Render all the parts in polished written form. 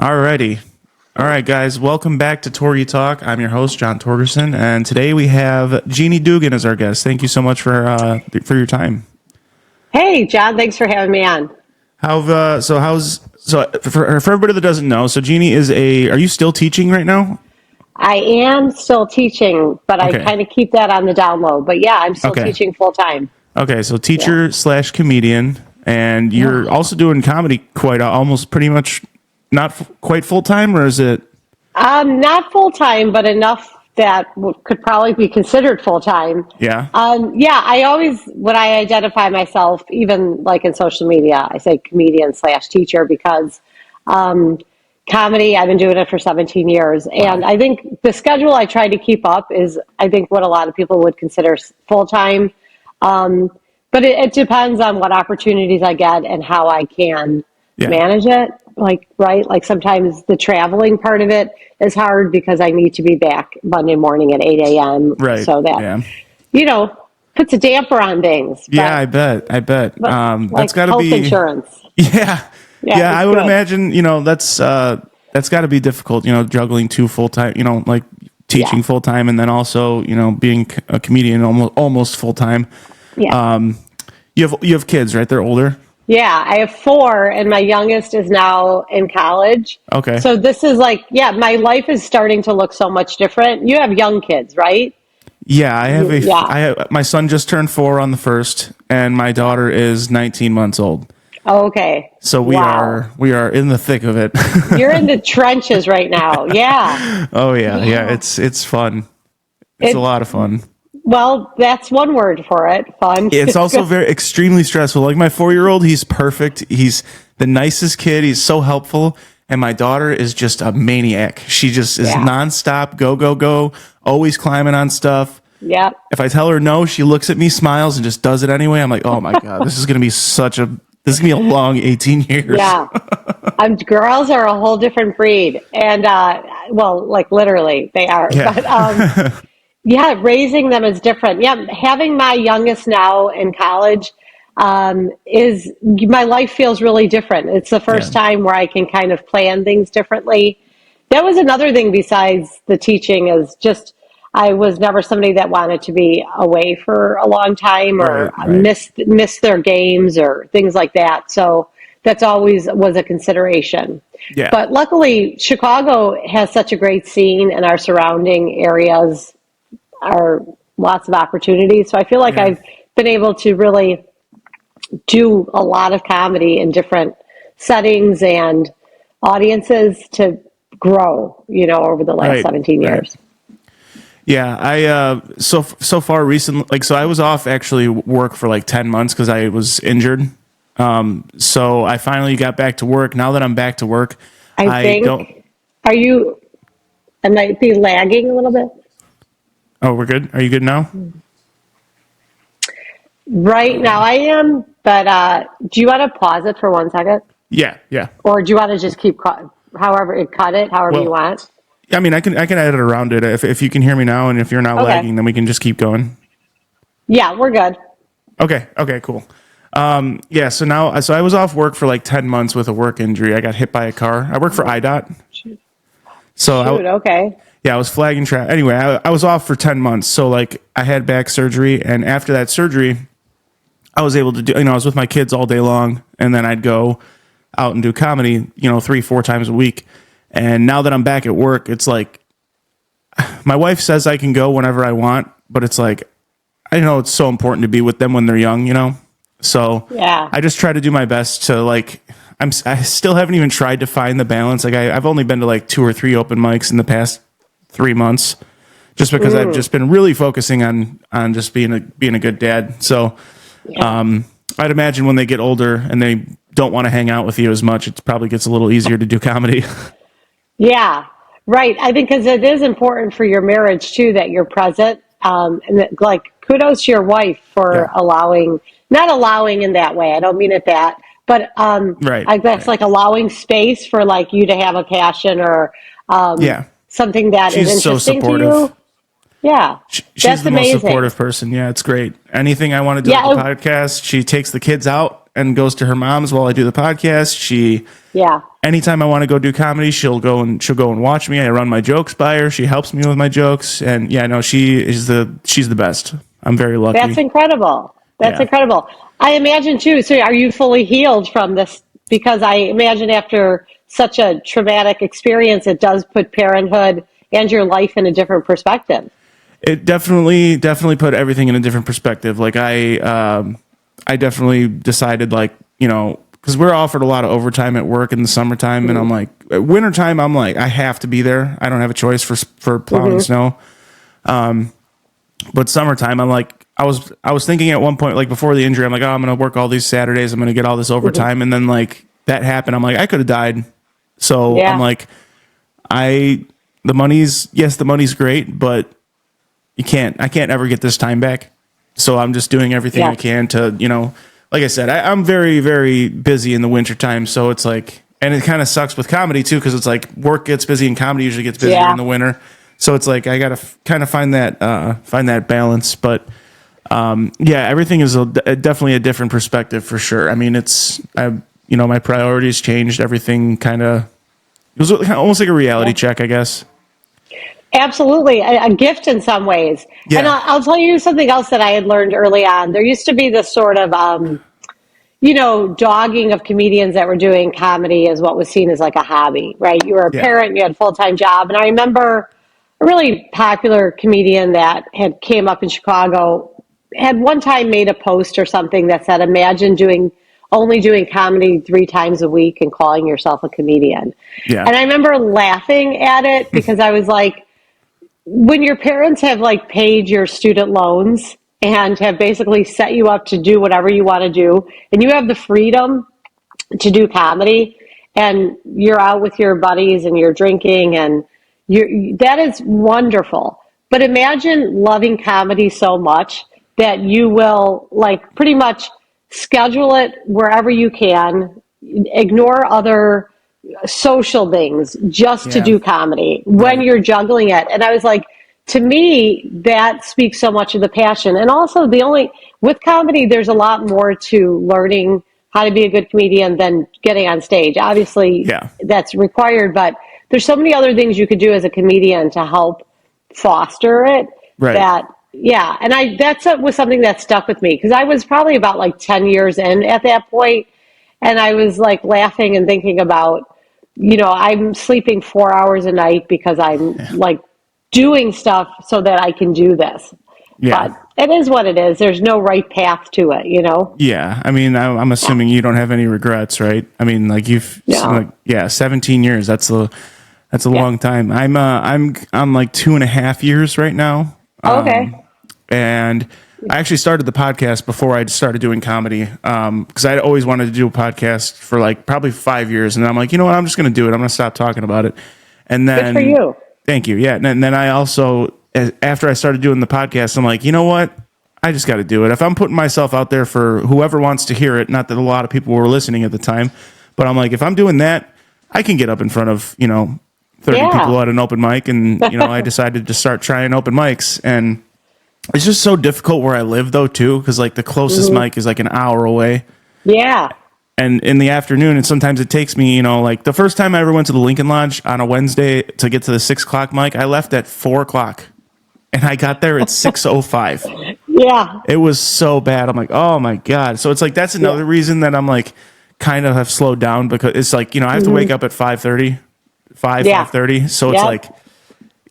Alrighty. All right, guys. Welcome back to TorgyTalk. I'm your host, John Torgerson, and today we have Jeanie Doogan as our guest. Thank you so much for your time. Hey, John. Thanks for having me on. For everybody that doesn't know, so Jeanie are you still teaching right now? I am still teaching, but Okay. I kind of keep that on the down low. But yeah, I'm still Okay. teaching full time. Okay, so teacher slash comedian, and you're Yeah. also doing comedy almost pretty much not quite full time, or is it? Not full time, but enough that could probably be considered full time. Yeah. Yeah, when I identify myself, even like in social media, I say comedian slash teacher because comedy, I've been doing it for 17 years. And I think the schedule I try to keep up is, I think, what a lot of people would consider full time. But it depends on what opportunities I get and how I can manage it. Like sometimes the traveling part of it is hard because I need to be back Monday morning at 8 a.m. Right. So that, puts a damper on things. Yeah, I bet. That's got to health be insurance. Yeah. Yeah, I would good. imagine, that's got to be difficult, juggling two full time, like teaching full time and then also, being a comedian almost full time. Yeah. You have kids, right? They're older. Yeah, I have 4, and my youngest is now in college. Okay. So this is my life is starting to look so much different. You have young kids, right? Yeah, my son just turned 4 on the 1st, and my daughter is 19 months old. Okay. So we are in the thick of it. You're in the trenches right now. Yeah. Oh yeah. It's fun. It's a lot of fun. Well, that's one word for it. Fun. It's also extremely stressful. Like my 4-year-old, he's perfect. He's the nicest kid. He's so helpful. And my daughter is just a maniac. She just is nonstop, go, always climbing on stuff. Yep. If I tell her no, she looks at me, smiles, and just does it anyway. I'm like, oh my God, this is going to be a long 18 years. Yeah. Girls are a whole different breed. And, literally they are. Yeah. But, raising them is different. Yeah, having my youngest now in college is my life feels really different. It's the first time where I can kind of plan things differently. That was another thing besides the teaching is just I was never somebody that wanted to be away for a long time or miss their games or things like that. So that's always was a consideration. Yeah. But luckily, Chicago has such a great scene and our surrounding areas are lots of opportunities. So I feel like I've been able to really do a lot of comedy in different settings and audiences to grow, over the last 17 years. Yeah, I so far recently, so I was off actually work for 10 months because I was injured. So I finally got back to work. Now that I'm back to work, I might be lagging a little bit. Oh, we're good. Are you good now? Right now I am, but do you want to pause it for 1 second? Yeah. Or do you want to just keep however you want? I mean, I can edit around it if you can hear me now, and if you're not lagging, then we can just keep going. Yeah, we're good. Okay, cool. So I was off work for 10 months with a work injury. I got hit by a car. I work for IDOT. Okay. Yeah, I was flagging traffic. Anyway, I was off for 10 months. So I had back surgery, and after that surgery, I was able to do, I was with my kids all day long, and then I'd go out and do comedy, 3-4 times a week. And now that I'm back at work, it's my wife says I can go whenever I want, but it's I know it's so important to be with them when they're young, So I just try to do my best to I still haven't even tried to find the balance. I've only been to 2 or 3 open mics in the past 3 months, just because I've just been really focusing on just being a good dad. So I'd imagine when they get older and they don't want to hang out with you as much, it probably gets a little easier to do comedy. Yeah, right. I think because it is important for your marriage too that you're present. And kudos to your wife for not allowing in that way. I don't mean it that, but I guess allowing space for you to have a passion or something that is interesting to you. Yeah, she's the most supportive person. Yeah, it's great. Anything I want to do with the podcast, she takes the kids out and goes to her mom's while I do the podcast. Yeah. Anytime I want to go do comedy, she'll go and watch me. I run my jokes by her. She helps me with my jokes, and yeah, no, she's the best. I'm very lucky. That's incredible. That's incredible. I imagine too. So, are you fully healed from this? Because I imagine after such a traumatic experience, it does put parenthood and your life in a different perspective. It definitely put everything in a different perspective. Like I definitely decided, like, you know, because we're offered a lot of overtime at work in the summertime, and I'm like, wintertime, I'm like, I have to be there. I don't have a choice for plowing snow. But summertime, I'm like, I was thinking at one point, like before the injury, I'm like, oh, I'm going to work all these Saturdays. I'm going to get all this overtime. And then like that happened. I'm like, I could have died. So I'm like, the money's great, but I can't ever get this time back. So I'm just doing everything I can to, you know, like I said, I'm very, very busy in the wintertime. So it's like, and it kind of sucks with comedy too, because it's like work gets busy and comedy usually gets busier in the winter. So it's like I got to kind of find that balance. But everything is definitely a different perspective for sure. I mean, my priorities changed. Everything it was almost like a reality check, I guess. Absolutely. A gift in some ways. Yeah. And I'll tell you something else that I had learned early on. There used to be this sort of, dogging of comedians that were doing comedy as what was seen as like a hobby, right? You were a parent, you had a full-time job. And I remember a really popular comedian that had came up in Chicago had one time made a post or something that said, imagine only doing comedy 3 times a week and calling yourself a comedian. Yeah. And I remember laughing at it because I was like, when your parents have like paid your student loans and have basically set you up to do whatever you want to do, and you have the freedom to do comedy, and you're out with your buddies and you're drinking, and that is wonderful. But imagine loving comedy so much that you will like pretty much schedule it wherever you can, ignore other social things just to do comedy when you're juggling it. And I was like, to me, that speaks so much of the passion. And also with comedy, there's a lot more to learning how to be a good comedian than getting on stage. Obviously, that's required, but there's so many other things you could do as a comedian to help foster it. Right. And that was something that stuck with me because I was probably about like 10 years in at that point, and I was like laughing and thinking about, I'm sleeping 4 hours a night because I'm like doing stuff so that I can do this. Yeah. But it is what it is. There's no right path to it, Yeah. I mean, I'm assuming you don't have any regrets, right? I mean, like 17 years. That's a long time. I'm on like 2.5 years right now. Okay. And I actually started the podcast before I started doing comedy because I always wanted to do a podcast for like probably 5 years. And I'm like, you know what? I'm just going to do it. I'm going to stop talking about it. And then, good for you. Thank you. Yeah. And then I also, after I started doing the podcast, I'm like, you know what? I just got to do it. If I'm putting myself out there for whoever wants to hear it, not that a lot of people were listening at the time, but I'm like, if I'm doing that, I can get up in front of, 30 people at an open mic. And, I decided to start trying open mics. And it's just so difficult where I live, though, too, because like the closest mic is like an hour away. Yeah. And in the afternoon, and sometimes it takes me, like the first time I ever went to the Lincoln Lodge on a Wednesday to get to the 6 o'clock mic, I left at 4 o'clock. And I got there at 6:05. Yeah. It was so bad. I'm like, oh, my God. So it's like that's another reason that I'm like kind of have slowed down because it's like, I have to wake up at 5:30. 5:30. So it's like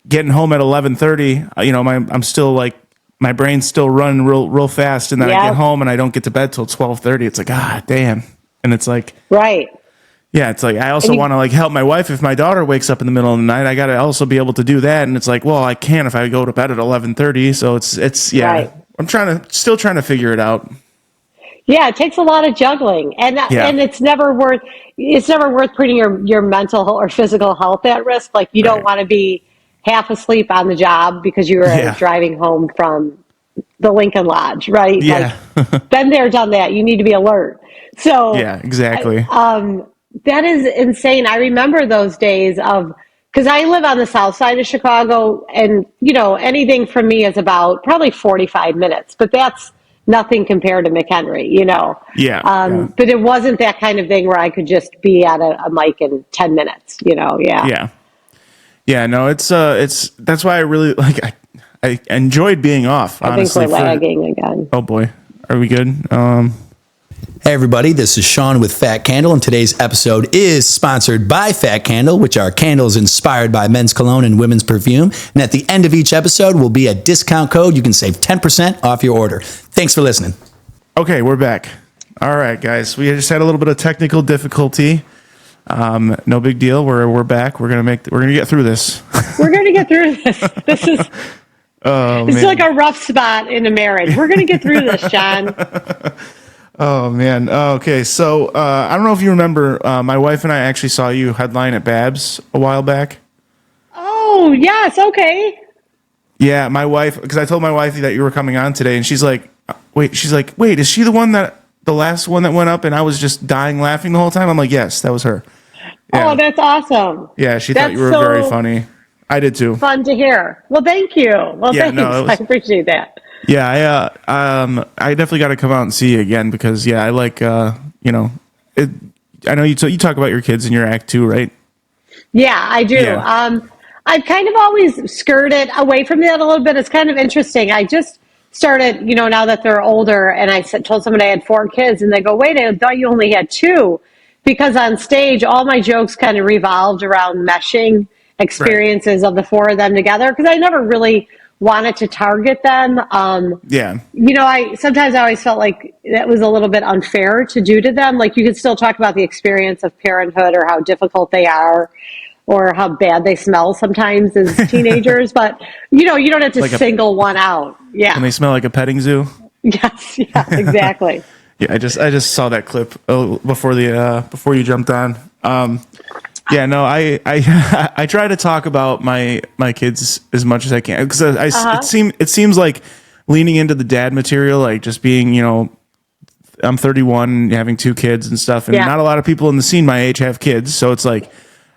getting home at 11:30, I'm still like, my brain's still running real fast, and then I get home and I don't get to bed till 12:30. It's like, damn. And it's like, right. Yeah, it's like I also want to like help my wife if my daughter wakes up in the middle of the night. I got to also be able to do that, and it's like, well, I can't if I go to bed at 11:30. So it's right. I'm still trying to figure it out. Yeah, it takes a lot of juggling, and it's never worth putting your mental or physical health at risk. Like you don't want to be half asleep on the job because you were driving home from the Lincoln Lodge, right? Yeah. Like, been there, done that. You need to be alert. So yeah, exactly. That is insane. I remember those days because I live on the south side of Chicago, and anything from me is about probably 45 minutes, but that's nothing compared to McHenry, you know. Yeah. But it wasn't that kind of thing where I could just be at a mic in 10 minutes, you know. Yeah, no, it's that's why I really I enjoyed being off, honestly. I think we're lagging again. Oh boy. Are we good? Hey everybody, this is Sean with Fat Candle, and today's episode is sponsored by Fat Candle, which are candles inspired by men's cologne and women's perfume. And at the end of each episode will be a discount code. You can save 10% off your order. Thanks for listening. Okay, we're back. All right, guys. We just had a little bit of technical difficulty. No big deal. We're back. We're gonna get through this. We're gonna get through this. This is it's like a rough spot in a marriage. We're gonna get through this, John. Oh man. Okay, so I don't know if you remember, my wife and I actually saw you headline at Babs a while back. Oh yes, okay. Yeah, my wife, because I told my wife that you were coming on today, and she's like, wait, is she the last one that went up, and I was just dying laughing the whole time? I'm like, yes, that was her. Yeah. Oh, that's awesome. Yeah, she thought you were very funny. I did too. Fun to hear. Well, thank you. Well, yeah, thanks. No, I appreciate that. Yeah, I definitely got to come out and see you again because I like I know you talk about your kids in your act too, right? Yeah, I do. Yeah. I've kind of always skirted away from that a little bit. It's kind of interesting. I just started, now that they're older, and I told somebody I had 4 kids, and they go, "Wait, I thought you only had 2," because on stage, all my jokes kind of revolved around meshing experiences of the 4 of them together because I never really wanted to target them. I sometimes I always felt like that was a little bit unfair to do to them. Like you could still talk about the experience of parenthood or how difficult they are or how bad they smell sometimes as teenagers, but you don't have to single one out. Yeah. And they smell like a petting zoo. Yes. Yeah, exactly. Yeah. I just saw that clip before you jumped on. Yeah, no, I try to talk about my kids as much as I can because it seems like leaning into the dad material, like just being, I'm 31, having 2 kids and stuff, and not a lot of people in the scene my age have kids, so it's like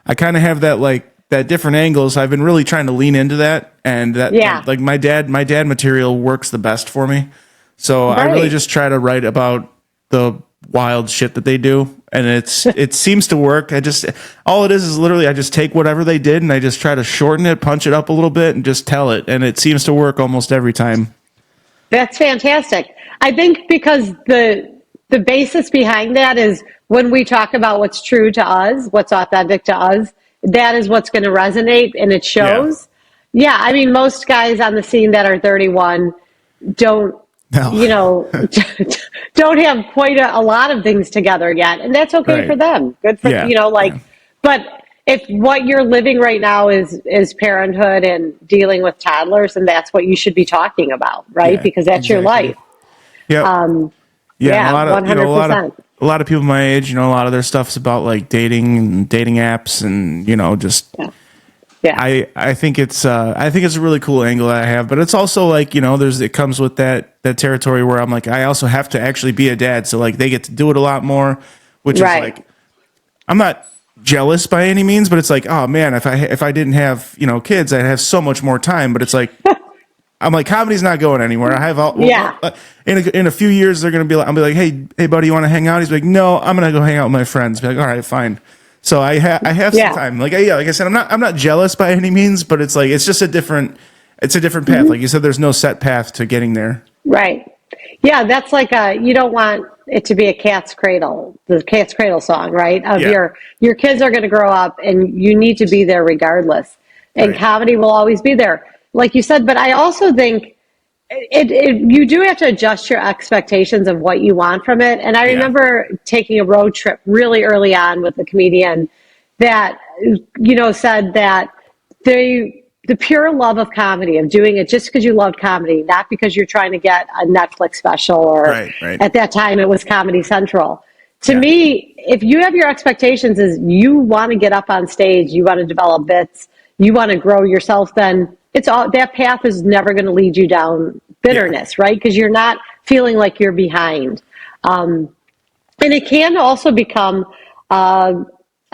I kind of have that different angles. I've been really trying to lean into that, and that like my dad material works the best for me. So I really just try to write about the wild shit that they do. And it seems to work. All it is literally I just take whatever they did and I just try to shorten it, punch it up a little bit, and just tell it. And it seems to work almost every time. That's fantastic. I think because the basis behind that is when we talk about what's true to us, what's authentic to us, that is what's going to resonate, and it shows. Yeah, I mean, most guys on the scene that are 31 don't have quite a lot of things together yet, and that's okay for them. Good for But if what you're living right now is parenthood and dealing with toddlers, and that's what you should be talking about, right? Because that's your life. Yeah. Yeah. 100%. A lot of people my age, a lot of their stuff's about like dating and dating apps, and just. Yeah. I think it's a really cool angle that I have, but it's also like, it comes with that territory where I'm like, I also have to actually be a dad. So like they get to do it a lot more, which is like, I'm not jealous by any means, but it's like, oh man, if I didn't have, kids, I'd have so much more time. But it's like, I'm like, comedy's not going anywhere. I have in a few years, they're going to be like, I'll be like, hey buddy, you want to hang out? He's like, no, I'm going to go hang out with my friends. Be like, all right, fine. So I have some time. Like I said, I'm not jealous by any means, but it's like it's just a different path. Mm-hmm. Like you said, there's no set path to getting there. Right. Yeah, that's like you don't want it to be a cat's cradle, the cat's cradle song, right? Your kids are going to grow up, and you need to be there regardless. And comedy will always be there, like you said. But I also think you do have to adjust your expectations of what you want from it. And I remember taking a road trip really early on with a comedian that, said that the pure love of comedy, of doing it just because you loved comedy, not because you're trying to get a Netflix special or at that time it was Comedy Central. To me, if you have your expectations is you want to get up on stage, you want to develop bits, you want to grow yourself, then that path is never going to lead you down bitterness, right? Because you're not feeling like you're behind. And it can also become a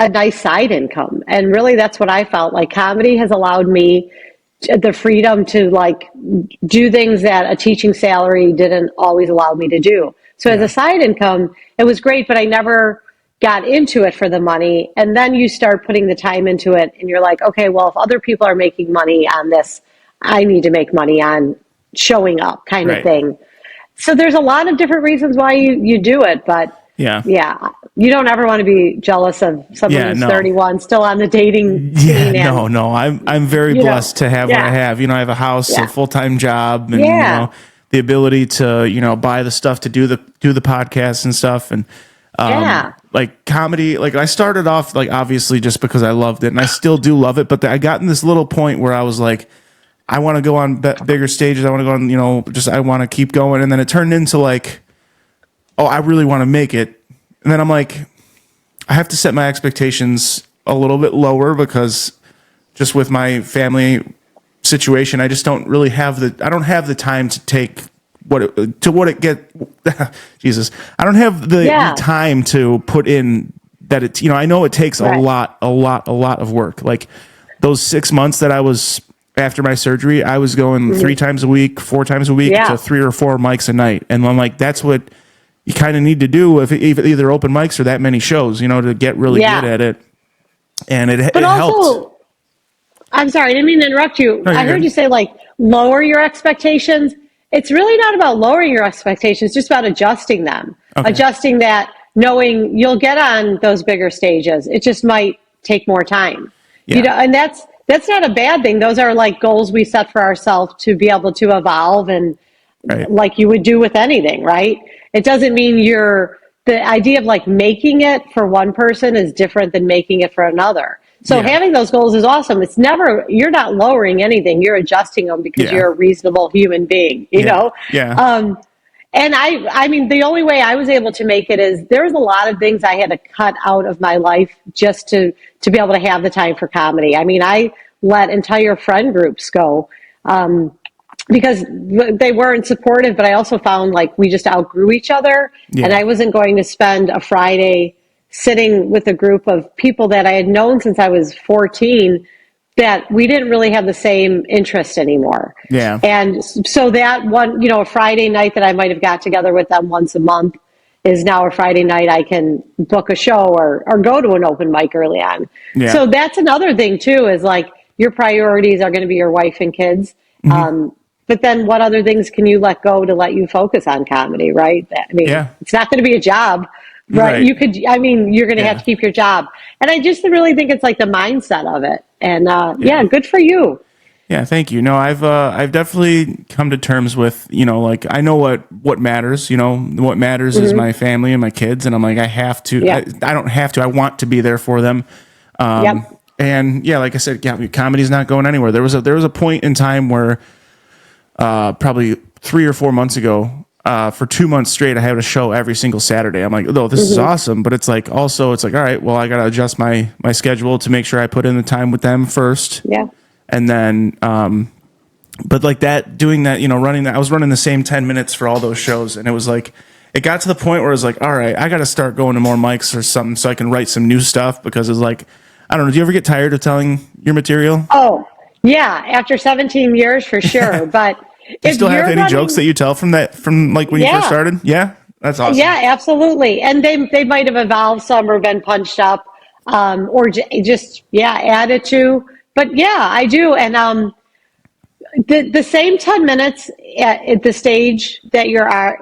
nice side income. And really that's what I felt like. Comedy has allowed me the freedom to like do things that a teaching salary didn't always allow me to do. So as a side income, it was great, but I never got into it for the money. And then you start putting the time into it and you're like, okay, well, if other people are making money on this, I need to make money on showing up kind of thing. So there's a lot of different reasons why you do it, but yeah, you don't ever want to be jealous of someone who's 31 still on the dating scene. No, I'm very blessed to have what I have. You know, I have a house, a full-time job, and you know, the ability to, you know, buy the stuff to do the podcast and stuff. And like comedy, like I started off like obviously just because I loved it, and I still do love it, but I got in this little point where I was like, I want to go on bigger stages. I want to go on, you know, just I want to keep going. And then it turned into like, oh, I really want to make it. And then I'm like, I have to set my expectations a little bit lower because just with my family situation, I just don't really have I don't have the time to take Jesus. I don't have the time to put in that it's, you know, I know it takes a lot of work. Like those 6 months that I was after my surgery, I was going 3 times a week, 4 times a week to 3 or 4 mics a night. And I'm like, that's what you kind of need to do if either open mics or that many shows, you know, to get really good at it. And it helped. I'm sorry, I didn't mean to interrupt you. No, I heard you say like lower your expectations. It's really not about lowering your expectations, just about adjusting them. Okay. Adjusting that, knowing you'll get on those bigger stages. It just might take more time. Yeah. You know, and that's not a bad thing. Those are like goals we set for ourselves to be able to evolve and like you would do with anything, right? It doesn't mean the idea of like making it for one person is different than making it for another. So having those goals is awesome. It's never, you're not lowering anything. You're adjusting them because you're a reasonable human being, you know? Yeah. And I mean, the only way I was able to make it is there was a lot of things I had to cut out of my life just to be able to have the time for comedy. I mean, I let entire friend groups go, because they weren't supportive, but I also found like we just outgrew each other and I wasn't going to spend a Friday sitting with a group of people that I had known since I was 14 that we didn't really have the same interest anymore. Yeah. And so that one, you know, a Friday night that I might have got together with them once a month is now a Friday night I can book a show or go to an open mic early on. Yeah. So that's another thing too, is like your priorities are going to be your wife and kids. Mm-hmm. But then what other things can you let go to let you focus on comedy, right? I mean, it's not going to be a job. Right. You could, I mean, you're going to have to keep your job. And I just really think it's like the mindset of it. And good for you. Yeah, thank you. No, I've definitely come to terms with, you know, like I know what matters, you know, what matters is my family and my kids. And I'm like, I have to, I don't have to, I want to be there for them. And like I said, comedy's not going anywhere. There was a point in time where probably 3 or 4 months ago, for 2 months straight, I had a show every single Saturday. I'm like, oh, this is awesome. But it's like, also, it's like, all right, well, I got to adjust my schedule to make sure I put in the time with them first. Yeah. And then, but like doing that, you know, running that, I was running the same 10 minutes for all those shows. And it was like, it got to the point where it was like, all right, I got to start going to more mics or something so I can write some new stuff, because it's like, I don't know. Do you ever get tired of telling your material? Oh, yeah. After 17 years, for sure. But do you still have any jokes that you tell from like when you first started? Yeah, that's awesome. Yeah, absolutely. And they might have evolved some or been punched up, or just added to. But I do. And the same 10 minutes at the stage that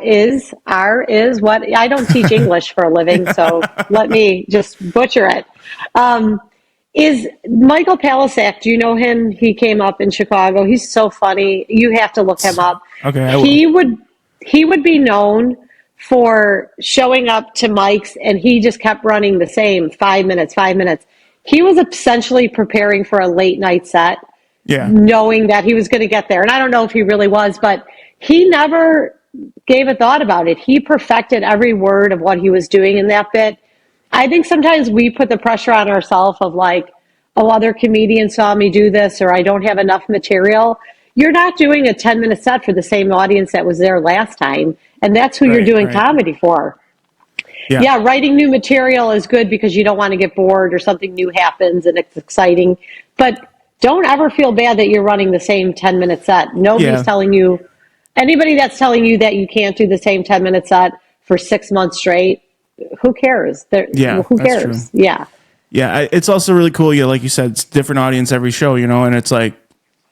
is what I don't teach English for a living, so let me just butcher it. Is Michael Palisak, do you know him? He came up in Chicago. He's so funny. You have to look him up. Okay, I will. He would be known for showing up to mics, and he just kept running the same 5 minutes. He was essentially preparing for a late night set, knowing that he was going to get there. And I don't know if he really was, but he never gave a thought about it. He perfected every word of what he was doing in that bit. I think sometimes we put the pressure on ourselves of like, oh, other comedians saw me do this, or I don't have enough material. You're not doing a 10-minute set for the same audience that was there last time. And that's who you're doing comedy for. Yeah, writing new material is good because you don't want to get bored or something new happens and it's exciting. But don't ever feel bad that you're running the same 10-minute set. Nobody's telling you, anybody that's telling you that you can't do the same 10-minute set for 6 months straight, who cares? Who cares? True. Yeah. Yeah, it's also really cool. Yeah, like you said, it's different audience every show, and it's like,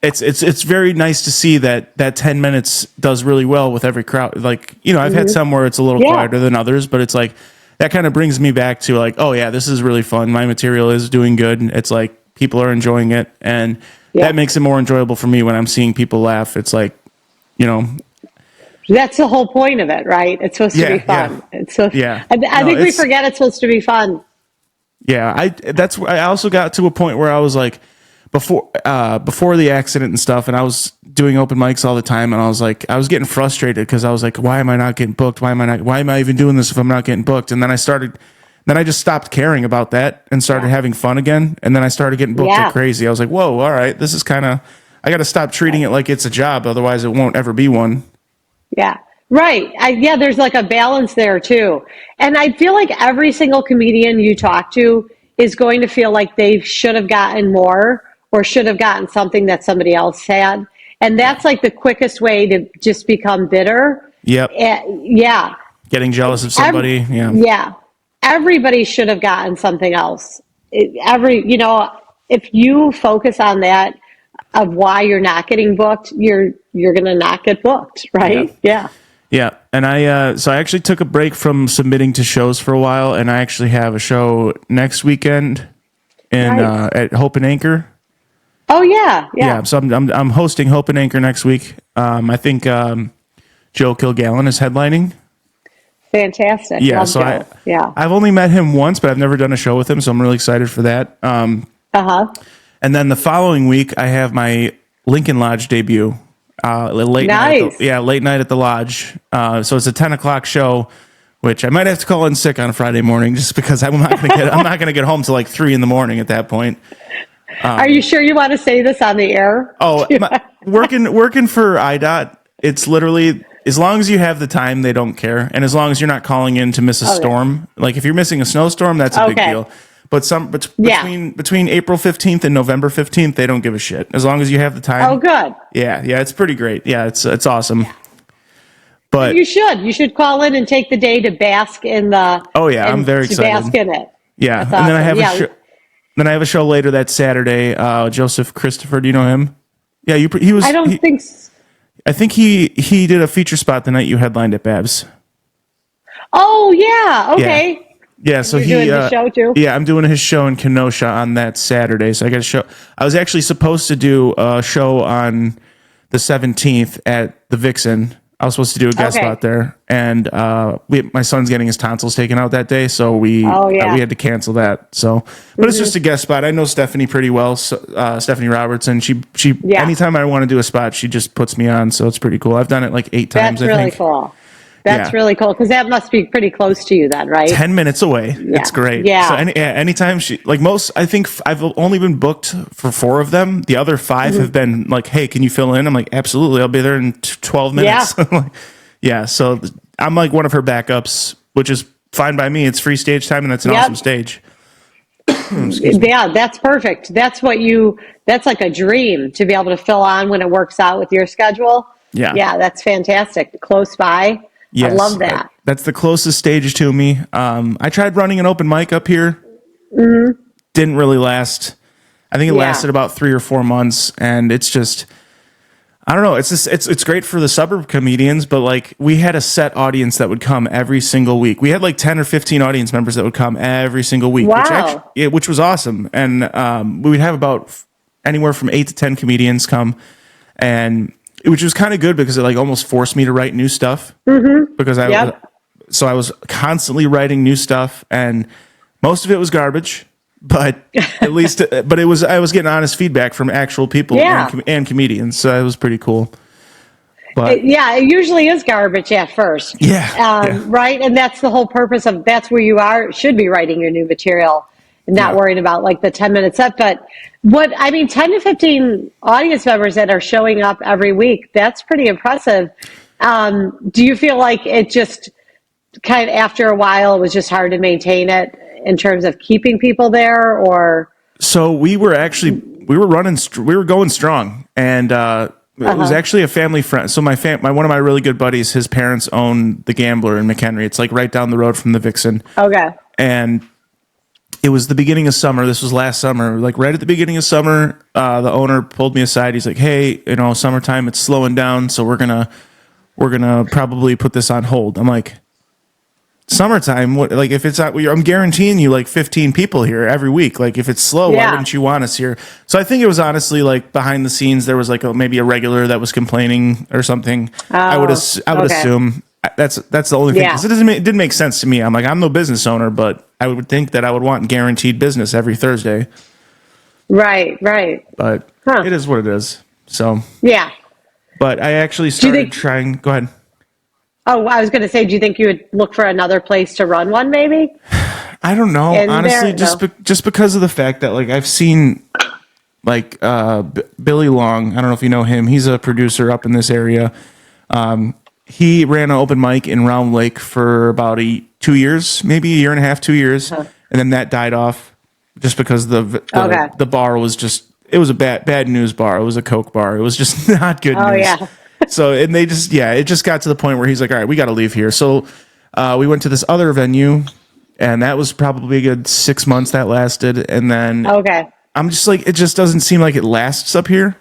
it's very nice to see that 10 minutes does really well with every crowd. Like, I've had some where it's a little quieter than others, but it's like, that kind of brings me back to like, oh yeah, this is really fun. My material is doing good. It's like, people are enjoying it. And that makes it more enjoyable for me when I'm seeing people laugh. It's like, That's the whole point of it, right? It's supposed to be fun. It's so, I think we forget it's supposed to be fun. Yeah, I also got to a point where I was like, before the accident and stuff, and I was doing open mics all the time, and I was getting frustrated because I was like, why am I not getting booked? Why am I even doing this if I'm not getting booked? And then I just stopped caring about that and started having fun again. And then I started getting booked like crazy. I was like, whoa, all right, this is I got to stop treating it like it's a job. Otherwise it won't ever be one. Yeah. Right. There's like a balance there too. And I feel like every single comedian you talk to is going to feel like they should have gotten more or should have gotten something that somebody else had. And that's like the quickest way to just become bitter. Yep. Yeah. Getting jealous of somebody. Yeah. Everybody should have gotten something else. If you focus on that of why you're not getting booked, you're going to not get booked. Right. Yeah. Yeah, and I actually took a break from submitting to shows for a while, and I actually have a show next weekend at Hope and Anchor. Oh yeah. So I'm hosting Hope and Anchor next week. I think Joe Kilgallen is headlining. Fantastic. Yeah, Love so Joe. I've only met him once, but I've never done a show with him, so I'm really excited for that. And then the following week, I have my Lincoln Lodge debut. Late night at the Lodge. So it's a 10:00 show, which I might have to call in sick on a Friday morning just because I'm not going to get home till like 3 a.m. at that point. Are you sure you want to say this on the air? Working for IDOT, it's literally, as long as you have the time, they don't care. And as long as you're not calling in to miss a storm, like if you're missing a snowstorm, that's a big deal. But between April 15th and November 15th, they don't give a shit. As long as you have the time. Oh, good. Yeah, it's pretty great. Yeah, it's awesome. But you should call in and take the day to bask in the. Oh yeah, I'm very excited. Bask in it. Yeah, That's and awesome. then I have a show later that Saturday. Joseph Christopher, do you know him? Yeah, he was. I don't think. I think he did a feature spot the night you headlined at Babs. Oh yeah. Okay. Yeah. Yeah, so You're doing the show too? Yeah, I'm doing his show in Kenosha on that Saturday. So I got a show. I was actually supposed to do a show on the 17th at the Vixen. I was supposed to do a guest spot there, and my son's getting his tonsils taken out that day, so we had to cancel that. So, but it's just a guest spot. I know Stephanie pretty well, Stephanie Robertson. She anytime I want to do a spot, she just puts me on. So it's pretty cool. I've done it like 8 times. That's really cool. That's really cool because that must be pretty close to you then, right? 10 minutes away. Yeah. It's great. Yeah. So anytime I think I've only been booked for 4 of them. The other 5 have been like, hey, can you fill in? I'm like, absolutely. I'll be there in 12 minutes. Yeah. So I'm like one of her backups, which is fine by me. It's free stage time and that's an awesome stage. Yeah, that's perfect. That's like a dream to be able to fill on when it works out with your schedule. Yeah. Yeah, that's fantastic. Close by. Yes, I love that. That's the closest stage to me. I tried running an open mic up here. Mm-hmm. Didn't really last. I think it lasted about 3 or 4 months, and it's just, I don't know. It's great for the suburb comedians, but like we had a set audience that would come every single week. We had like 10 or 15 audience members that would come every single week, which was awesome. And we would have about anywhere from 8 to 10 comedians come, and which was kind of good because it like almost forced me to write new stuff because I was constantly writing new stuff, and most of it was garbage, but at least, I was getting honest feedback from actual people and comedians. So it was pretty cool. But it usually is garbage at first. Right. And that's the whole purpose of, that's where you should be writing your new material and not worrying about like the 10-minute set. But 10 to 15 audience members that are showing up every week, that's pretty impressive. Do you feel like it just kind of after a while, it was just hard to maintain it in terms of keeping people there, or? So we were actually we were we were going strong, and it was actually a family friend. So one of my really good buddies, his parents own the Gambler in McHenry. It's like right down the road from the Vixen. Okay. And it was the beginning of summer. This was last summer, like right at the beginning of summer. The owner pulled me aside. He's like, "Hey, summertime, it's slowing down, so we're gonna probably put this on hold." I'm like, "Summertime? What? Like, if it's not, I'm guaranteeing you like 15 people here every week. Like, if it's slow, why wouldn't you want us here?" So I think it was honestly like behind the scenes, there was like maybe a regular that was complaining or something. I would assume. That's the only thing. Yeah. 'Cause it didn't make sense to me. I'm like, I'm no business owner, but I would think that I would want guaranteed business every Thursday. Right. But it is what it is. So Yeah. but I actually started trying. Go ahead. Oh, I was going to say, do you think you would look for another place to run one, maybe? I don't know. Honestly, just because of the fact that like I've seen like Billy Long. I don't know if you know him. He's a producer up in this area. He ran an open mic in Round Lake for about 2 years, maybe a year and a half, 2 years, and then that died off just because the bar was it was a bad news bar. It was a Coke bar. It was just not good news. Yeah. So and it just got to the point where he's like, all right, we got to leave here. So we went to this other venue, and that was probably a good 6 months that lasted, and then I'm just like, it just doesn't seem like it lasts up here.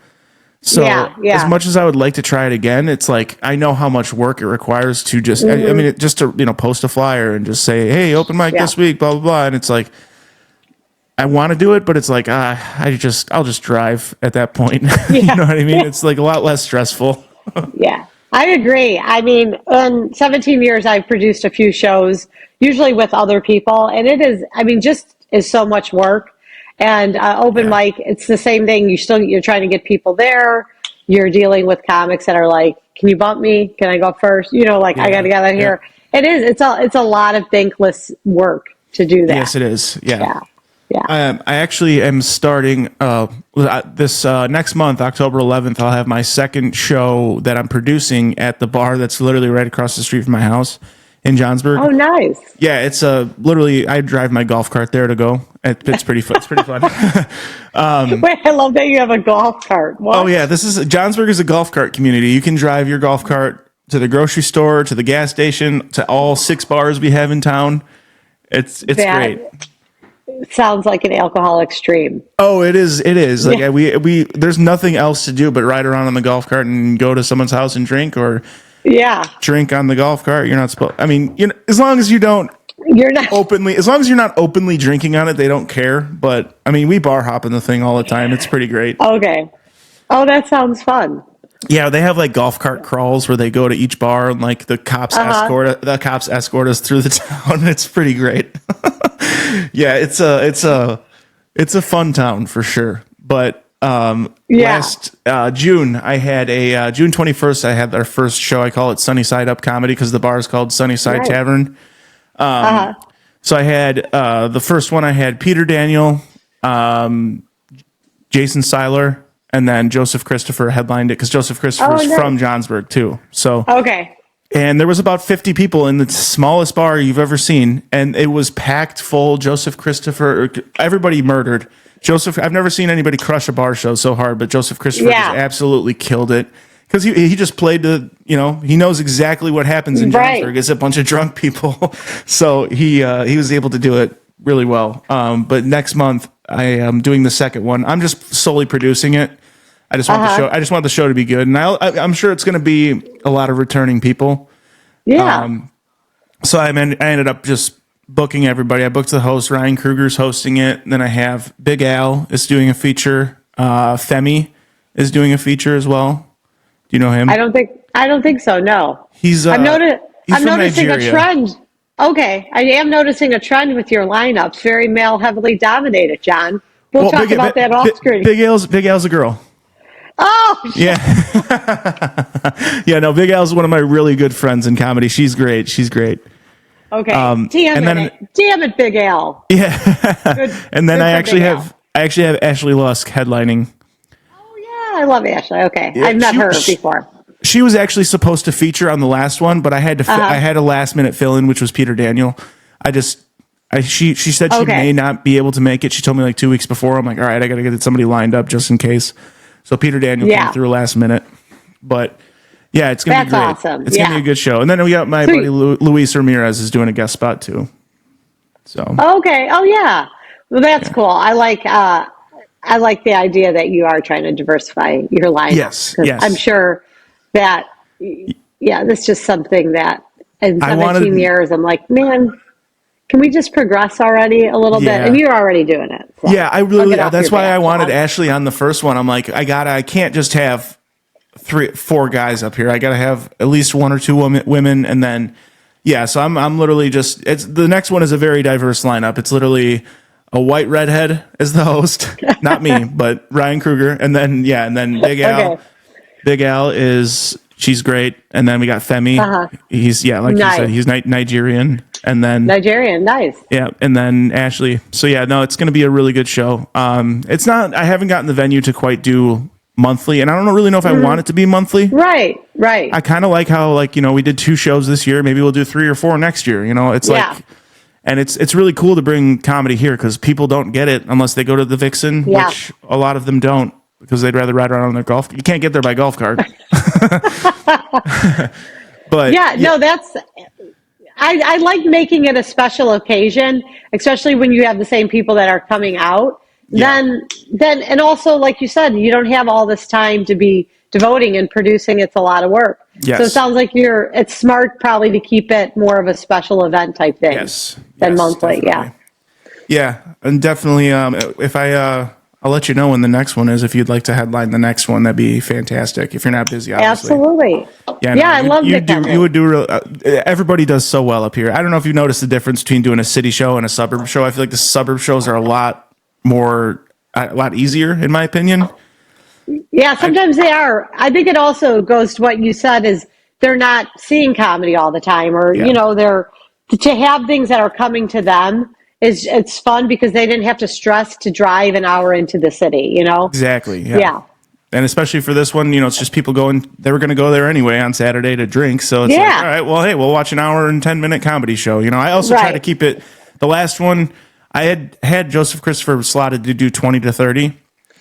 So as much as I would like to try it again, it's like I know how much work it requires to just just to post a flyer and just say, hey, open mic this week, blah blah blah, and it's like I want to do it, but it's like I'll just drive at that point. You know what I mean? It's like a lot less stressful. Yeah, I agree. I mean, in 17 years, I've produced a few shows, usually with other people, and it is, just is so much work. And open mic, it's the same thing. You're trying to get people there. You're dealing with comics that are like, "Can you bump me? Can I go first?" I got to get out of here. It is. It's a lot of thankless work to do that. Yes, it is. Yeah. Yeah. I actually am starting this next month, October 11th. I'll have my second show that I'm producing at the bar that's literally right across the street from my house in Johnsburg. Oh, nice. Yeah, it's literally I drive my golf cart there to go. It's pretty fun. It's pretty fun. Wait, I love that you have a golf cart. What? Oh yeah, Johnsburg is a golf cart community. You can drive your golf cart to the grocery store, to the gas station, to all 6 bars we have in town. It's great. Sounds like an alcoholic dream. Oh, it is. It is. Like we there's nothing else to do but ride around on the golf cart and go to someone's house and drink or drink on the golf cart. You're not supposed. As long as you're not openly drinking on it, they don't care. But we bar hop in the thing all the time. It's pretty great. Okay. Oh, that sounds fun. Yeah, they have like golf cart crawls where they go to each bar and like the cops escort us through the town. It's pretty great. Yeah, it's a fun town for sure. But last June I had a June 21st I had our first show. I call it Sunny Side Up Comedy because the bar is called Sunny Side Tavern. So I had the first one. I had Peter Daniel, Jason Seiler, and then Joseph Christopher headlined it because Joseph Christopher is from Johnsburg too. So and there was about 50 people in the smallest bar you've ever seen, and it was packed full. Joseph Christopher, everybody murdered. Joseph, I've never seen anybody crush a bar show so hard, but Joseph Christopher just absolutely killed it because he just played he knows exactly what happens in Johnsburg. It's a bunch of drunk people, so he was able to do it really well. But next month I am doing the second one. I'm just solely producing it. I just want the show. I just want the show to be good, and I'm sure it's going to be a lot of returning people. Yeah. So I ended up just booking everybody. I booked the host. Ryan Kruger's hosting it. And then I have Big Al is doing a feature. Femi is doing a feature as well. Do you know him? I don't think so. No. He's I'm noticing Nigeria. a trend. Okay, I am noticing a trend with your lineups. Very male heavily dominated, John. We'll talk about that off screen. Big Al's a girl. Oh, yeah. Yeah, no, Big Al's one of my really good friends in comedy. She's great. Okay. Damn it, Big Al. Yeah. And then I actually have Ashley Lusk headlining. Oh yeah, I love Ashley. Okay. Yeah, I've met her before. She was actually supposed to feature on the last one, but I had a last minute fill in, which was Peter Daniel. I She said she may not be able to make it. She told me like 2 weeks before. I'm like, all right, I got to get somebody lined up just in case. So Peter Daniel came through last minute, but yeah, it's gonna be great. Awesome. It's gonna be a good show. And then we got my buddy Luis Ramirez is doing a guest spot too. So okay, oh yeah, well that's cool. I like the idea that you are trying to diversify your lineup. Yes. I'm sure that this is just something that in 17 years I'm like, man, can we just progress already a little bit? And you're already doing it. So yeah, that's why I wanted Ashley on the first one. I'm like, I can't just have 4 guys up here. I got to have at least 1 or 2 women. And then, so I'm literally the next one is a very diverse lineup. It's literally a white redhead as the host, not me, but Ryan Kruger. And then, Big Al. Okay. Big Al she's great. And then we got Femi. He's, like you said, he's Nigerian. And then nice. Yeah, and then Ashley. So it's going to be a really good show. It's not. I haven't gotten the venue to quite do monthly, and I don't really know if I want it to be monthly. Right. I kind of like how we did 2 shows this year. Maybe we'll do 3 or 4 next year. It's like, and it's really cool to bring comedy here because people don't get it unless they go to the Vixen, which a lot of them don't because they'd rather ride around on their golf. You can't get there by golf cart. But that's. I like making it a special occasion, especially when you have the same people that are coming out. Then, and also, like you said, you don't have all this time to be devoting and producing. It's a lot of work. Yes. So it sounds like it's smart probably to keep it more of a special event type thing. Than monthly. Definitely. Yeah. And definitely, if I'll let you know when the next one is. If you'd like to headline the next one, that'd be fantastic. If you're not busy, obviously. Absolutely. I love you would do. Everybody does so well up here. I don't know if you noticed the difference between doing a city show and a suburb show. I feel like the suburb shows are a lot easier, in my opinion. Yeah, sometimes they are. I think it also goes to what you said is they're not seeing comedy all the time, or they're to have things that are coming to them. It's fun because they didn't have to stress to drive an hour into the city, Exactly. Yeah. And especially for this one, it's just people going, they were going to go there anyway on Saturday to drink. So it's like, all right, well, hey, we'll watch an hour and 10-minute comedy show. I also try to keep it, the last one, I had Joseph Christopher slotted to do 20 to 30.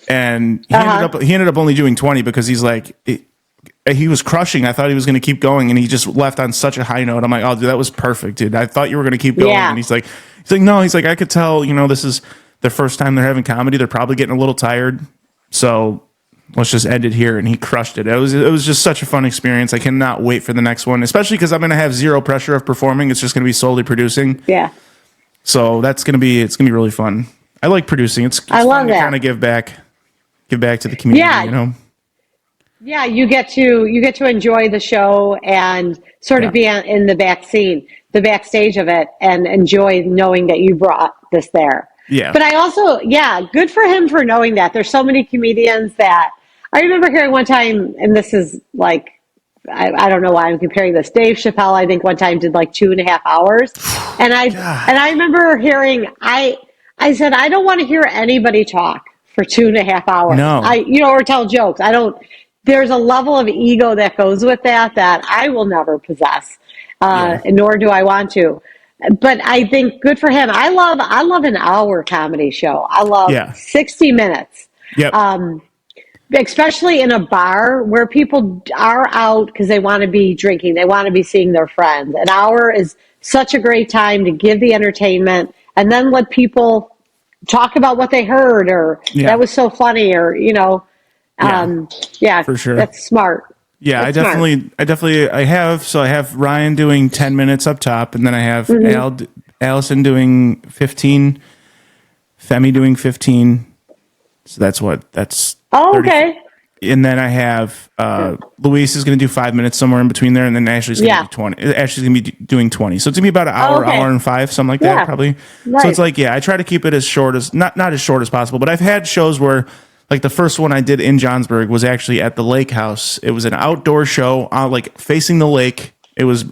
And he ended up only doing 20 because he's like, he was crushing. I thought he was going to keep going, and he just left on such a high note. I'm like, oh, dude, that was perfect, dude. I thought you were going to keep going. And he's like, no. He's like, I could tell. This is the first time they're having comedy. They're probably getting a little tired, so let's just end it here. And he crushed it. It was just such a fun experience. I cannot wait for the next one, especially because I'm going to have zero pressure of performing. It's just going to be solely producing. Yeah. So it's going to be really fun. I like producing. It's I love fun that. to kind of give back to the community. Yeah, you get to enjoy the show and sort of be in the the backstage of it, and enjoy knowing that you brought this there. Yeah. But I also, good for him for knowing that. There's so many comedians that I remember hearing one time, and this is like, I don't know why I'm comparing this. Dave Chappelle, I think one time did like 2.5 hours, and I remember hearing, I said, I don't want to hear anybody talk for 2.5 hours. No. Or tell jokes. There's a level of ego that goes with that I will never possess, nor do I want to. But I think good for him. I love an hour comedy show. I love 60 minutes. Yep. Especially in a bar where people are out because they want to be drinking. They want to be seeing their friends. An hour is such a great time to give the entertainment and then let people talk about what they heard or that was so funny or, for sure. That's smart. Yeah, that's I have Ryan doing 10 minutes up top, and then I have Allison doing 15, Femi doing 15. So that's 30. Okay. And then I have Luis is going to do 5 minutes somewhere in between there, and then Ashley's going to do 20. Ashley's going to be doing 20. So it's going to be about an hour, hour and 5, something like that, probably. Right. So it's like, I try to keep it as short as not as short as possible. But I've had shows where, like the first one I did in Johnsburg was actually at the lake house. It was an outdoor show, like facing the lake. It was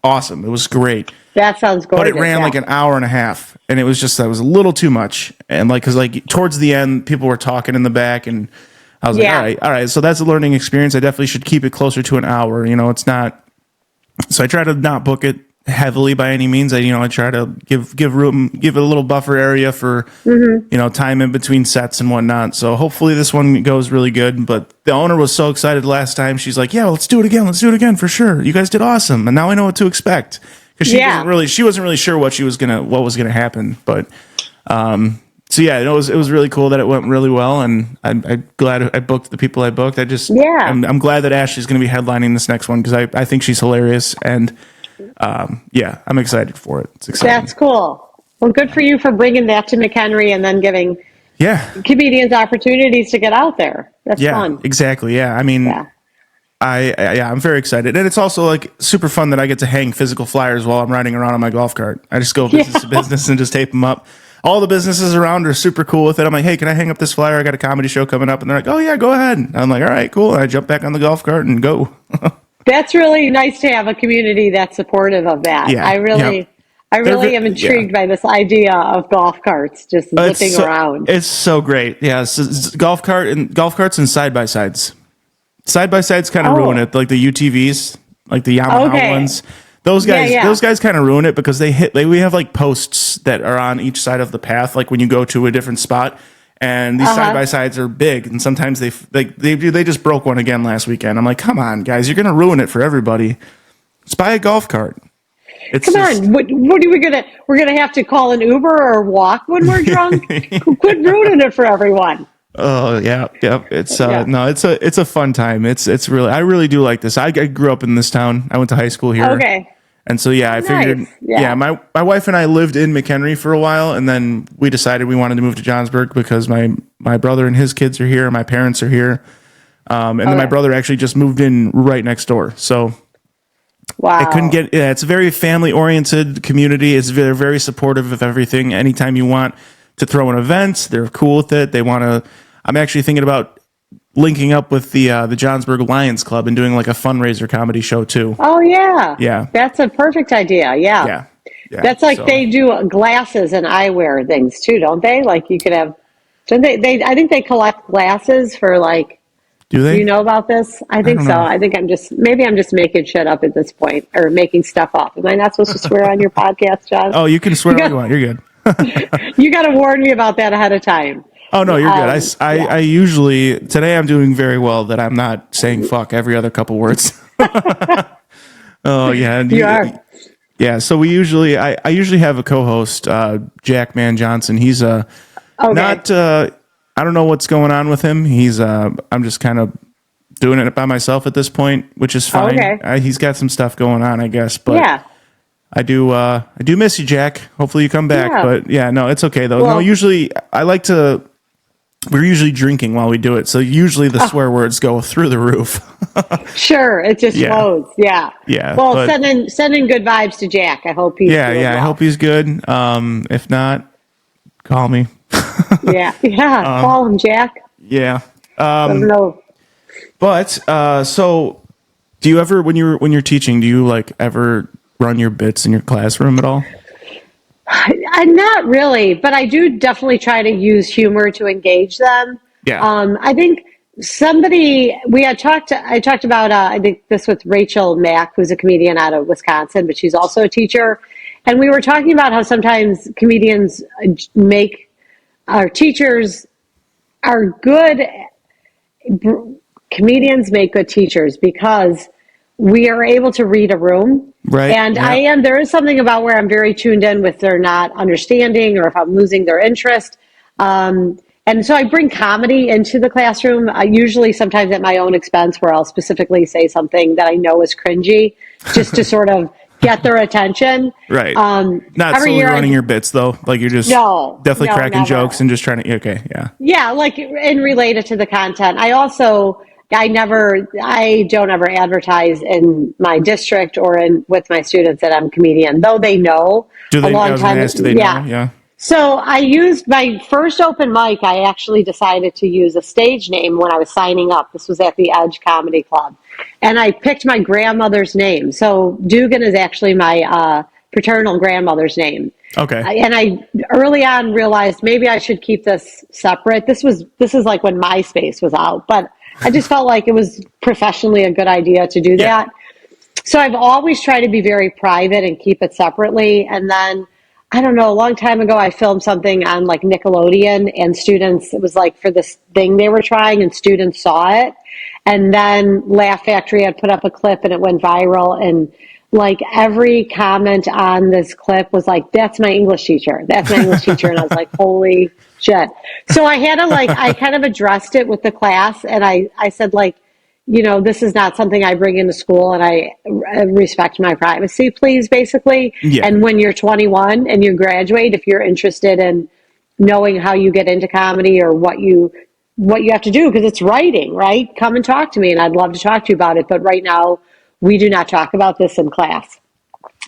awesome. It was great. That sounds gorgeous. But it ran like an hour and a half, and it was that was a little too much. And because towards the end, people were talking in the back, and I was like, all right. So that's a learning experience. I definitely should keep it closer to an hour. It's not. So I try to not book it heavily by any means. I try to give room, give it a little buffer area for time in between sets and whatnot. So hopefully this one goes really good. But the owner was so excited last time. She's like, "Yeah, let's do it again. Let's do it again for sure. You guys did awesome." And now I know what to expect, because she wasn't really sure what was gonna happen. But so yeah, it was really cool that it went really well, and I'm glad I booked the people I booked. I'm glad that Ashley's going to be headlining this next one, because I think she's hilarious, and I'm excited for it. It's exciting. That's cool. Well, good for you for bringing that to McHenry and then giving comedians opportunities to get out there. That's fun. Exactly. Yeah, I mean, I'm very excited, and it's also like super fun that I get to hang physical flyers while I'm riding around on my golf cart. I just go business to business and just tape them up. All the businesses around are super cool with it. I'm like, "Hey, can I hang up this flyer? I got a comedy show coming up." And they're like, "Oh yeah, go ahead." And I'm like, "All right, cool." And I jump back on the golf cart and go. That's really nice to have a community that's supportive of that. Yeah, I really am intrigued by this idea of golf carts just zipping around. It's so great. Yeah, golf carts and side by sides. Side by sides kind of ruin it, like the UTVs, like the Yamaha ones. Those guys kind of ruin it, because we have like posts that are on each side of the path, like when you go to a different spot, and these side by sides are big, and sometimes they just broke one again last weekend. I'm like, "Come on, guys, you're gonna ruin it for everybody. Just buy a golf cart." Come on, what are we gonna? We're gonna have to call an Uber or walk when we're drunk. Quit ruining it for everyone. Oh yeah. It's no, it's a fun time. It's really, I really do like this. I grew up in this town. I went to high school here. Okay. And so I figured, my wife and I lived in McHenry for a while, and then we decided we wanted to move to Johnsburg because my brother and his kids are here, my parents are here, and then my brother actually just moved in right next door. So I couldn't get. Yeah, it's a very family oriented community. It's very, very supportive of everything. Anytime you want to throw an event, they're cool with it. They want to. I'm actually thinking about linking up with the Johnsburg Lions Club and doing like a fundraiser comedy show too. Oh yeah, that's a perfect idea. Yeah. That's like they do glasses and eyewear things too, don't they? Like you could have. Don't they? I think they collect glasses for like. Do they? Do you know about this? I think so. I think I'm just making shit up at this point, or making stuff up. Am I not supposed to swear on your podcast, John? Oh, you can swear all you want. You're good. You got to warn me about that ahead of time. Oh no, you're good. I usually, today I'm doing very well that I'm not saying fuck every other couple words. Oh yeah, you are. Yeah, so I usually have a co-host, Jack Man Johnson. He's not. I don't know what's going on with him. I'm just kind of doing it by myself at this point, which is fine. Okay. He's got some stuff going on, I guess. But I do miss you, Jack. Hopefully you come back. Yeah. But yeah, no, it's okay though. Well, no, usually we're usually drinking while we do it, so usually the swear words go through the roof. Sure, it just flows. Yeah. Well, sending good vibes to Jack. I hope he's doing well. I hope he's good. If not, call me. Call him, Jack. Yeah. Let him know. But so, do you ever, when you're teaching, do you like ever run your bits in your classroom at all? I'm not really, but I do definitely try to use humor to engage them. Yeah. I think I talked about, I think this with Rachel Mack, who's a comedian out of Wisconsin, but she's also a teacher. And we were talking about how sometimes comedians our teachers are good. Comedians make good teachers because we are able to read a room. Right. And there is something about where I'm very tuned in with they're not understanding or if I'm losing their interest. And so I bring comedy into the classroom, usually sometimes at my own expense, where I'll specifically say something that I know is cringy just to sort of get their attention. Right. Not solely running your bits though. Like you're just definitely cracking jokes and just trying to, okay. Yeah. Yeah. Like, and related to the content. I don't ever advertise in my district or with my students that I'm a comedian, though they know. Do they, a long time. Do they know? Yeah. So I used my first open mic. I actually decided to use a stage name when I was signing up. This was at the Edge Comedy Club. And I picked my grandmother's name. So Doogan is actually my paternal grandmother's name. Okay. And I early on realized maybe I should keep this separate. This is like when MySpace was out, but I just felt like it was professionally a good idea to do that. So I've always tried to be very private and keep it separately. And then, I don't know, a long time ago, I filmed something on like Nickelodeon, and students, it was like for this thing they were trying, and students saw it. And then Laugh Factory had put up a clip and it went viral. And like every comment on this clip was like, that's my English teacher. That's my English teacher. And I was like, holy shit. So I had to like, I kind of addressed it with the class, and I said like, you know, this is not something I bring into school, and I respect my privacy, please, basically. Yeah. And when you're 21 and you graduate, if you're interested in knowing how you get into comedy or what you have to do, because it's writing, right? Come and talk to me, and I'd love to talk to you about it. But right now, we do not talk about this in class.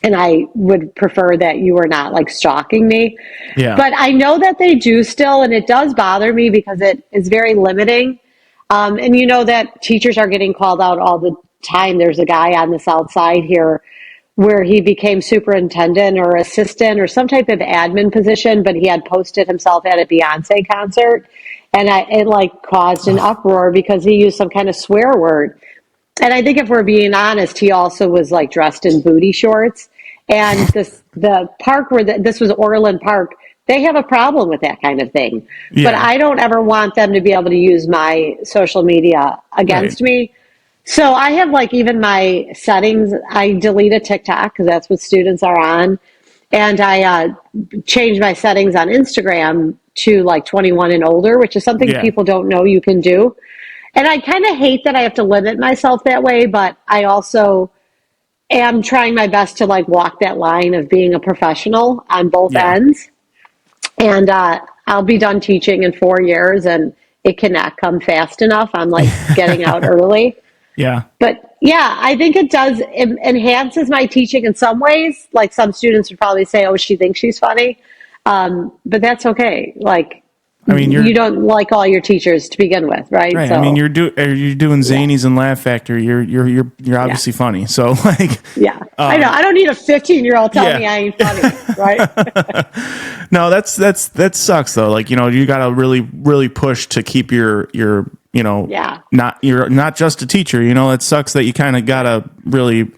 And I would prefer that you are not like stalking me. Yeah. But I know that they do still, and it does bother me because it is very limiting. And you know that teachers are getting called out all the time. There's a guy on the South Side here where he became superintendent or assistant or some type of admin position, but he had posted himself at a Beyonce concert, and it like caused an uproar because he used some kind of swear word. And I think if we're being honest, he also was like dressed in booty shorts. And the park where this was Orland Park, they have a problem with that kind of thing. Yeah. But I don't ever want them to be able to use my social media against me. So I have like even my settings, I deleted TikTok because that's what students are on. And I changed my settings on Instagram to like 21 and older, which is something people don't know you can do. And I kind of hate that I have to limit myself that way, but I also am trying my best to like walk that line of being a professional on both ends. And I'll be done teaching in 4 years, and it cannot come fast enough. I'm like getting out early. Yeah. But yeah, I think it does. It enhances my teaching in some ways. Like some students would probably say, oh, she thinks she's funny. But that's okay. Like, I mean, you don't like all your teachers to begin with, right? Right. So, I mean, you're doing Zanies and Laugh Factory. You're obviously funny. So like, I know. I don't need a 15-year-old telling me I ain't funny, right? No, that sucks though. Like, you know, you got to really push to keep your you're not just a teacher. You know, it sucks that you kind of got to really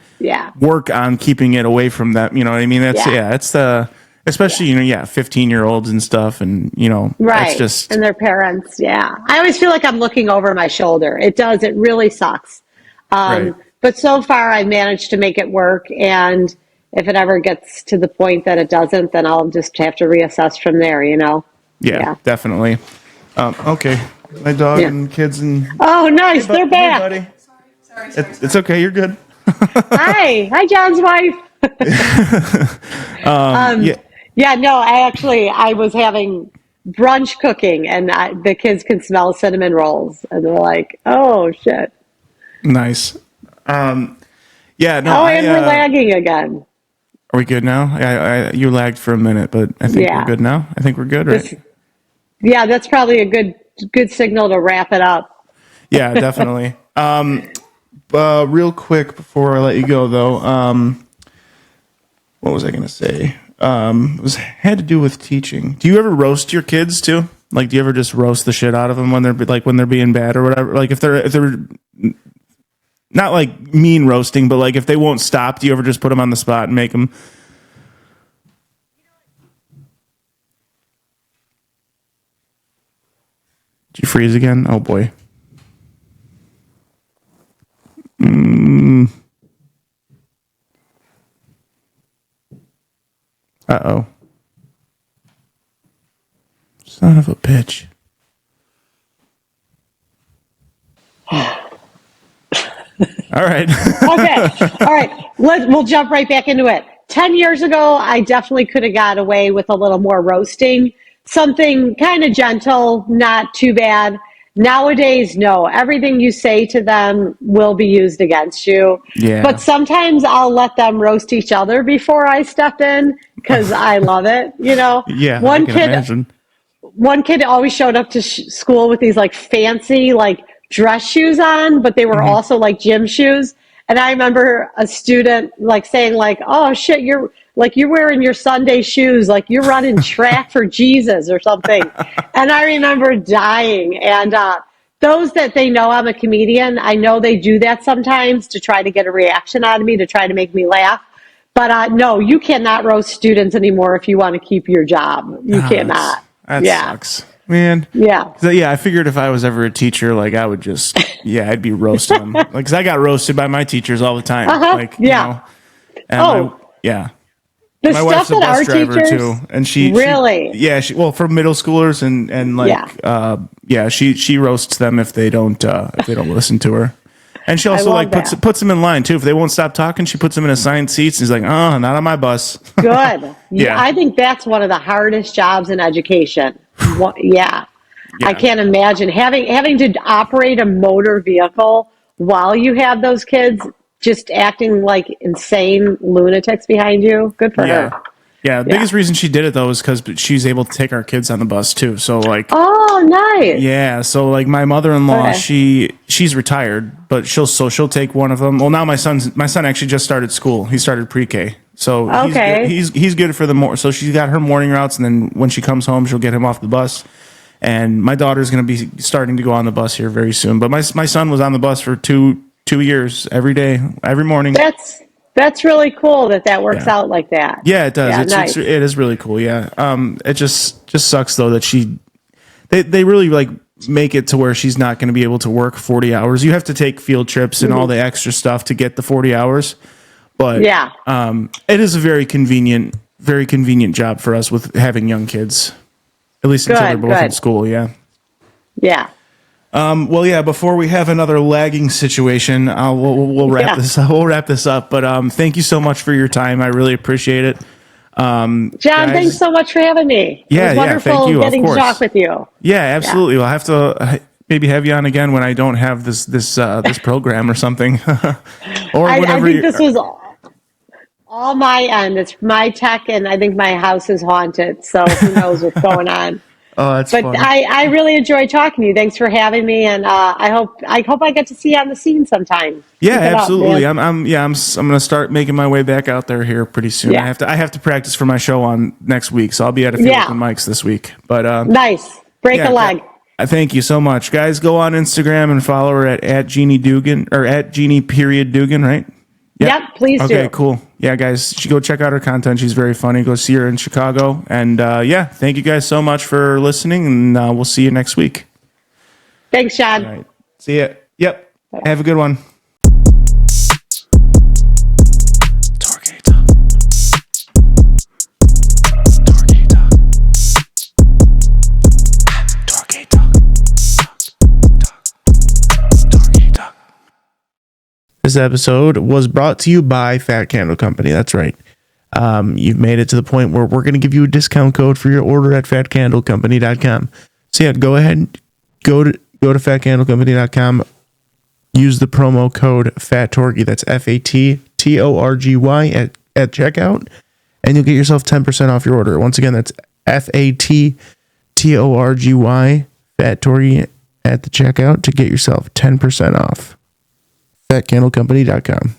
work on keeping it away from that. You know what I mean? That's it's the. Especially, 15-year-olds and stuff, and, right. It's just... And their parents, I always feel like I'm looking over my shoulder. It does. It really sucks. Right. But so far, I've managed to make it work, and if it ever gets to the point that it doesn't, then I'll just have to reassess from there, Yeah, definitely. Okay. My dog and kids and... Oh, nice. They're back. Hey, buddy. Sorry. It's okay. You're good. Hi, John's wife. I was having brunch cooking, and the kids can smell cinnamon rolls, and they're like, "Oh shit!" Nice. And we're lagging again. Are we good now? You lagged for a minute, but I think we're good now. I think we're good, right? That's probably a good signal to wrap it up. Yeah, definitely. Real quick before I let you go, though, what was I going to say? It had to do with teaching. Do you ever roast your kids too? Like, do you ever just roast the shit out of them when they're being bad or whatever? Like, if they're not like mean roasting, but like if they won't stop, do you ever just put them on the spot and make them? Did you freeze again? Oh boy. Uh-oh. Son of a bitch. All right. Okay. All right. We'll jump right back into it. 10 years ago, I definitely could have got away with a little more roasting. Something kind of gentle, not too bad. Nowadays, no. Everything you say to them will be used against you. Yeah. But sometimes I'll let them roast each other before I step in because I love it. Yeah, I can imagine. One kid always showed up to school with these like fancy like dress shoes on, but they were also like gym shoes. And I remember a student like saying like, "Oh shit, you're wearing your Sunday shoes, like you're running track for Jesus or something." And I remember dying. And those that they know I'm a comedian, I know they do that sometimes to try to get a reaction out of me, to try to make me laugh. But no, you cannot roast students anymore if you want to keep your job. You cannot. That sucks, man. Yeah. Yeah, I figured if I was ever a teacher, like I would just, I'd be roasting them. Like, because I got roasted by my teachers all the time. Like, yeah. And The my stuff wife's a that bus our driver teachers too, and she really, well, for middle schoolers and like, she roasts them if they don't listen to her. And she also like puts them in line too. If they won't stop talking, she puts them in assigned seats. And she's like, "Oh, not on my bus." Good. Yeah. I think that's one of the hardest jobs in education. Yeah. I can't imagine having to operate a motor vehicle while you have those kids just acting like insane lunatics behind you. Good for her. Yeah, the biggest reason she did it though is because she's able to take our kids on the bus too. So like, oh, nice. Yeah, so like my mother-in-law, she's retired, but she'll take one of them. Well, now my son actually just started school. He started pre-K, so he's good for the So she's got her morning routes, and then when she comes home, she'll get him off the bus. And my daughter's going to be starting to go on the bus here very soon. But my son was on the bus for two years, every day, every morning. That's really cool that works out like that. Yeah, it does. Yeah, it is really cool. Yeah. It just sucks though that they really like make it to where she's not going to be able to work 40 hours. You have to take field trips and all the extra stuff to get the 40 hours. But it is a very convenient job for us with having young kids, at least until they're both in school. Yeah. Yeah. Before we have another lagging situation, we'll wrap this up. We'll wrap this up. But thank you so much for your time. I really appreciate it. John, thanks so much for having me. It was wonderful getting to talk with you. Yeah, absolutely. We'll have to maybe have you on again when I don't have this program or something. Or I whatever. think this was all my end. It's my tech, and I think my house is haunted. So who knows what's going on. Oh, that's funny. I really enjoyed talking to you. Thanks for having me, and I hope I get to see you on the scene sometime. Yeah, absolutely. I'm going to start making my way back out there here pretty soon. Yeah. I have to practice for my show on next week, so I'll be at a few open mics this week. But nice. Break a leg. Thank you so much, guys. Go on Instagram and follow her at Jeanie Doogan or at Jeanie.Doogan, right? Yep, please do. Okay, cool. Yeah, guys, go check out her content. She's very funny. Go see her in Chicago. And thank you guys so much for listening, and we'll see you next week. Thanks, John. All right. See ya. Yep. Bye. Have a good one. TorgyTalk. TorgyTalk. TorgyTalk. This episode was brought to you by Fat Candle Company. That's right. You've made it to the point where we're going to give you a discount code for your order at fatcandlecompany.com. So go ahead, go to fatcandlecompany.com, use the promo code FATTORGY, that's FATTORGY at checkout, and you'll get yourself 10% off your order. Once again, that's FATTORGY, FATTORGY at the checkout to get yourself 10% off. fatcandlecompany.com.